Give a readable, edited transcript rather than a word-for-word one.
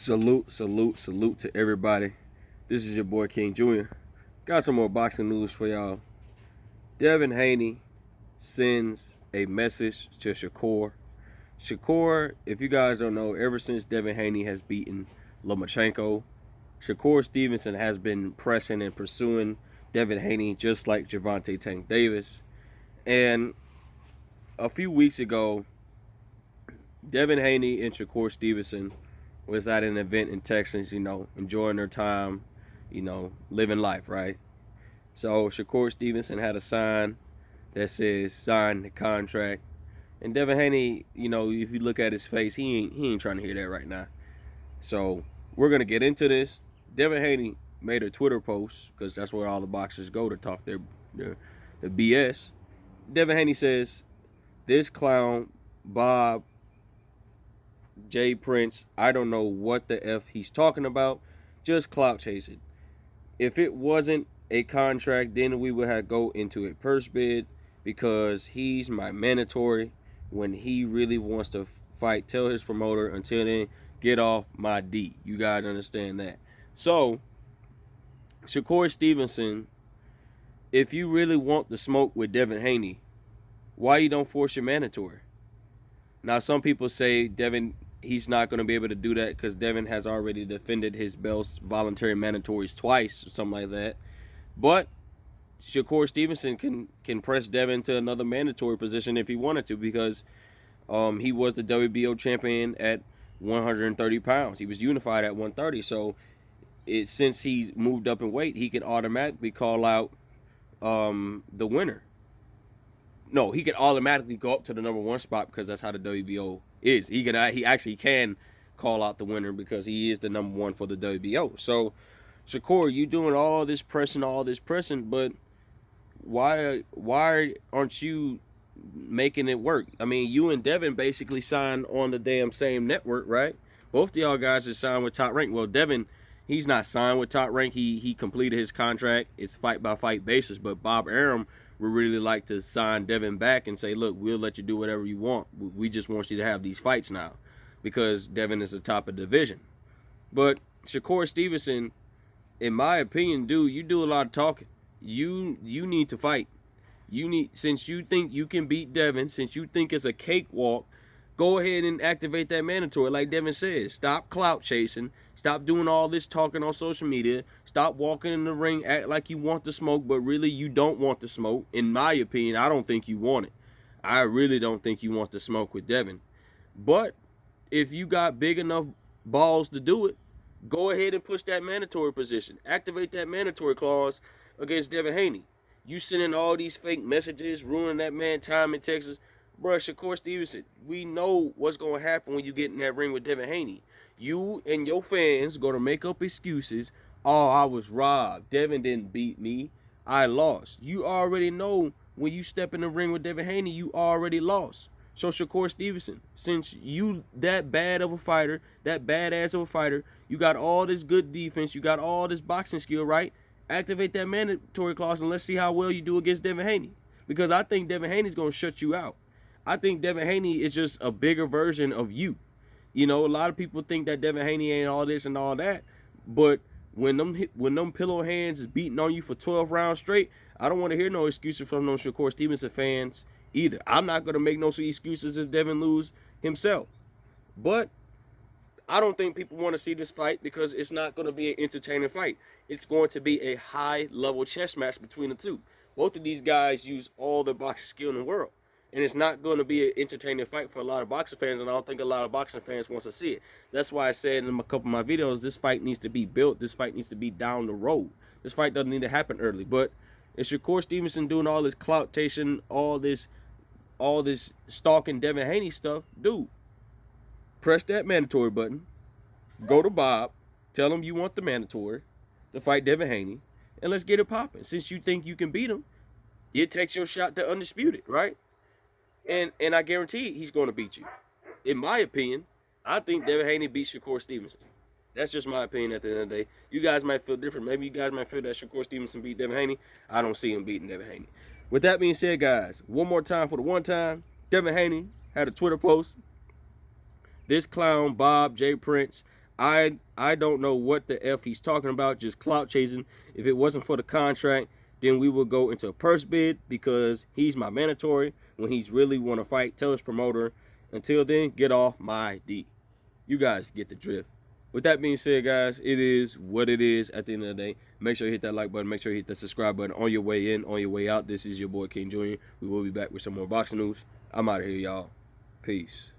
Salute to everybody. This is your boy King Jr. Got some more boxing news for y'all. Devin Haney sends a message to Shakur. Shakur, if you guys don't know, ever since Devin Haney has beaten Lomachenko, Shakur Stevenson has been pressing and pursuing Devin Haney just like Gervonta Tank Davis. And a few weeks ago, Devin Haney and Shakur Stevenson was at an event in Texas, enjoying their time, living life, right? So Shakur Stevenson had a sign that says sign the contract. And Devin Haney, if you look at his face, he ain't trying to hear that right now. So we're gonna get into this. Devin Haney made a Twitter post, because that's where all the boxers go to talk their BS. Devin Haney says, "This clown, Bob J. Prince, I don't know what the F he's talking about. Just clout chasing. If it wasn't a contract, then we would have go into a purse bid, because he's my mandatory. When he really wants to fight, tell his promoter. Until then, get off my D." You guys understand that? So, Shakur Stevenson, if you really want the smoke with Devin Haney, why you don't force your mandatory? Now, some people say Devin, he's not going to be able to do that because Devin has already defended his belt's voluntary mandatories twice or something like that. But Shakur Stevenson can press Devin to another mandatory position if he wanted to, because he was the WBO champion at 130 pounds. He was unified at 130. So since he's moved up in weight, he can automatically call out the winner. No, he can automatically go up to the number one spot, because that's how the WBO is. He actually can call out the winner, because he is the number one for the WBO. So, Shakur, you doing all this pressing, but why aren't you making it work? I mean, you and Devin basically signed on the damn same network, right? Both of y'all guys are signed with Top Rank. Well, Devin, he's not signed with Top Rank. He completed his contract. It's fight by fight basis. But Bob Arum would really like to sign Devin back and say, look, we'll let you do whatever you want. We just want you to have these fights now, because Devin is the top of the division. But Shakur Stevenson, in my opinion, dude, you do a lot of talking. You need to fight. Since you think you can beat Devin, since you think it's a cakewalk, go ahead and activate that mandatory. Like Devin says, stop clout chasing. Stop doing all this talking on social media. Stop walking in the ring, act like you want the smoke, but really you don't want the smoke. In my opinion, I don't think you want it. I really don't think you want the smoke with Devin. But if you got big enough balls to do it, go ahead and push that mandatory position. Activate that mandatory clause against Devin Haney. You sending all these fake messages, ruining that man time in Texas. Bruh, Shakur Stevenson, we know what's going to happen when you get in that ring with Devin Haney. You and your fans going to make up excuses. Oh, I was robbed. Devin didn't beat me. I lost. You already know when you step in the ring with Devin Haney, you already lost. So Shakur Stevenson, since you that bad of a fighter, that badass of a fighter, you got all this good defense, you got all this boxing skill, right? Activate that mandatory clause and let's see how well you do against Devin Haney. Because I think Devin Haney's going to shut you out. I think Devin Haney is just a bigger version of you. A lot of people think that Devin Haney ain't all this and all that, but when them pillow hands is beating on you for 12 rounds straight, I don't want to hear no excuses from those Shakur Stevenson fans either. I'm not going to make no excuses if Devin lose himself. But I don't think people want to see this fight, because it's not going to be an entertaining fight. It's going to be a high-level chess match between the two. Both of these guys use all the boxing skill in the world. And it's not going to be an entertaining fight for a lot of boxing fans, and I don't think a lot of boxing fans want to see it. That's why I said in a couple of my videos, this fight needs to be built. This fight needs to be down the road. This fight doesn't need to happen early. But if Shakur Stevenson doing all this clout chasing, all this stalking Devin Haney stuff, dude, press that mandatory button. Go to Bob. Tell him you want the mandatory to fight Devin Haney, and let's get it popping. Since you think you can beat him, it takes your shot to undisputed, right? And I guarantee he's going to beat you. In my opinion, I think Devin Haney beats Shakur Stevenson. That's just my opinion at the end of the day. You guys might feel different. Maybe you guys might feel that Shakur Stevenson beat Devin Haney. I don't see him beating Devin Haney. With that being said, guys, one more time for the one time, Devin Haney had a Twitter post. "This clown, Bob J. Prince, I don't know what the F he's talking about, just clout chasing. If it wasn't for the contract, then we would go into a purse bid because he's my mandatory. When he's really want to fight, tell his promoter. Until then, get off my D. You guys get the drift. With that being said, guys, it is what it is at the end of the day. Make sure you hit that like button. Make sure you hit that subscribe button on your way in, on your way out. This is your boy King Jr. We will be back with some more boxing news. I'm out of here, y'all. Peace.